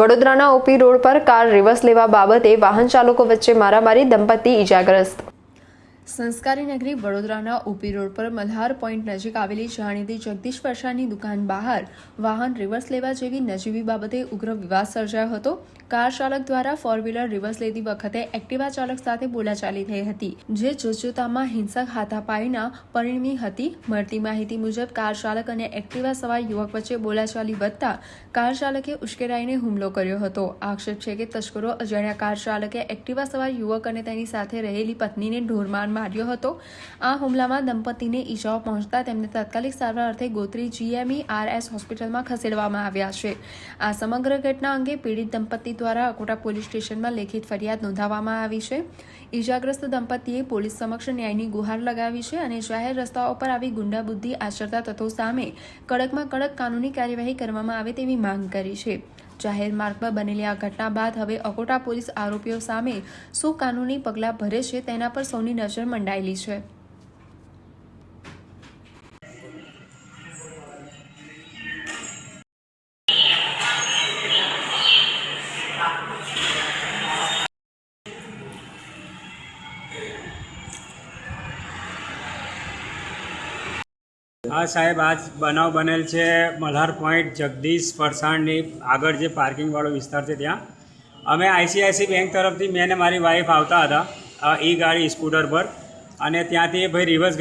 વડોદરાના OP road પર car reverse લેવા બાબતે વાહન ચાલકો વચ્ચે મારામારી, દંપતી ઇજાગ્રસ્ત। સંસ્કારી નગરી વડોદરાના ઓપી રોડ પર મલ્હાર પોઈન્ટ નજીક આવેલી જાણીતી જગદીશ ફરસાણની દુકાન બહાર વાહન રિવર્સ લેવા જેવી નજીવી બાબતે ઉગ્ર વિવાદ સર્જાયો હતો। કાર ચાલક દ્વારા ફોર વ્હીલર રિવર્સ લેતી વખતે એક્ટિવા ચાલક સાથે બોલાચાલી થઈ હતી, જે જોતજોતામાં હિંસક હાથાપાઈના પરિણમી હતી। મળતી માહિતી મુજબ કાર ચાલક અને એક્ટિવા સવાર યુવક વચ્ચે બોલાચાલી વધતા કાર ચાલકે ઉશ્કેરાઈને હુમલો કર્યો હતો। આક્ષેપ છે કે તસ્કરો અજાણ્યા કાર ચાલકે એક્ટિવા સવાર યુવક અને તેની સાથે રહેલી પત્નીને ઢોરમાર માર્યો હતો। આ હુમલામાં દંપતીને ઈજાઓ પહોંચતા તેમને તાત્કાલિક સારવાર અર્થે ગોત્રી GMERS હોસ્પિટલમાં ખસેડવામાં આવ્યા છે। આ સમગ્ર ઘટના અંગે પીડિત દંપતી દ્વારા અકોટા પોલીસ સ્ટેશનમાં લેખિત ફરિયાદ નોંધાવવામાં આવી છે। ઈજાગ્રસ્ત દંપતીએ પોલીસ સમક્ષ ન્યાયની ગુહાર લગાવી છે અને જાહેર રસ્તાઓ પર આવી ગુંડાબુદ્ધિ આચરતા તત્વો સામે કડકમાં કડક કાનૂની કાર્યવાહી કરવામાં આવે તેવી માંગ કરી છે। જાહેર માર્ગ પર બનેલી આ ઘટના બાદ હવે અકોટા પોલીસ આરોપીઓ સામે શું કાનૂની પગલાં ભરે છે તેના પર સૌની નજર મંડાયેલી છે। હા સાહેબ, આ બનાવ બનેલ છે મલ્હાર પોઈન્ટ જગદીશ ફરસાણની આગળ જે પાર્કિંગવાળો વિસ્તાર છે ત્યાં। અમે ICICI બેંક તરફથી મેં ને મારી વાઈફ આવતા હતા ગાડી સ્કૂટર પર, અને ત્યાંથી ભાઈ રિવર્સ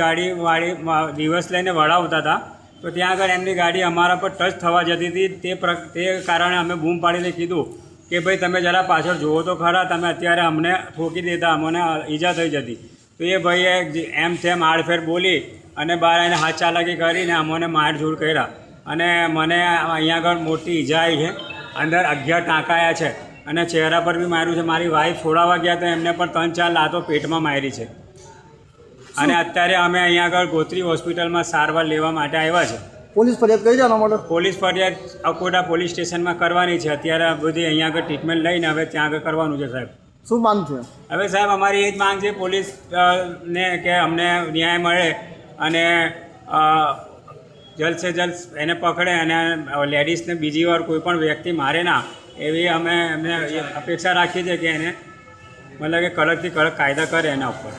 રિવર્સ લઈને વળાવતા હતા। તો ત્યાં આગળ એમની ગાડી અમારા પર ટચ થવા જતી હતી। તે કારણે અમે બૂમ પાડીને કીધું કે ભાઈ તમે જરા પાછળ જુઓ તો ખરા, તમે અત્યારે અમને ઠોકી દેતા અમને ઈજા થઈ જતી। તો એ ભાઈએ એમ તેમ આડફેર બોલી અને બહાર આવીને હાથ ચાલાકી કરીને અમને મારઝૂડ કર્યા, અને મને અહીંયા આગળ મોટી ઈજા આવી છે। અંદર 11 ટાંકા આવ્યા છે અને ચહેરા પર બી માર્યું છે। મારી વાઈફ છોડાવવા ગયા તો એમને પણ 3-4 લાતો પેટમાં મારી છે, અને અત્યારે અમે અહીંયા આગળ ગોત્રી હોસ્પિટલમાં સારવાર લેવા માટે આવ્યા છે। પોલીસ ફરિયાદ કરી જવા માટે પોલીસ ફરિયાદ અકોટા પોલીસ સ્ટેશનમાં કરવાની છે। અત્યારે બધી અહીંયા આગળ ટ્રીટમેન્ટ લઈને હવે ત્યાં આગળ કરવાનું છે સાહેબ। શું માંગ છે? હવે સાહેબ અમારી એ જ માંગ છે પોલીસ ને કે અમને ન્યાય મળે અને જલ્દ સે જલ્દ એને પકડે અને લેડીઝને બીજી વાર કોઈ પણ વ્યક્તિ મારે ના, એવી અમે એમને અપેક્ષા રાખીએ છીએ કે એને મતલબ કે કડકથી કડક કાયદા કરે એના ઉપર।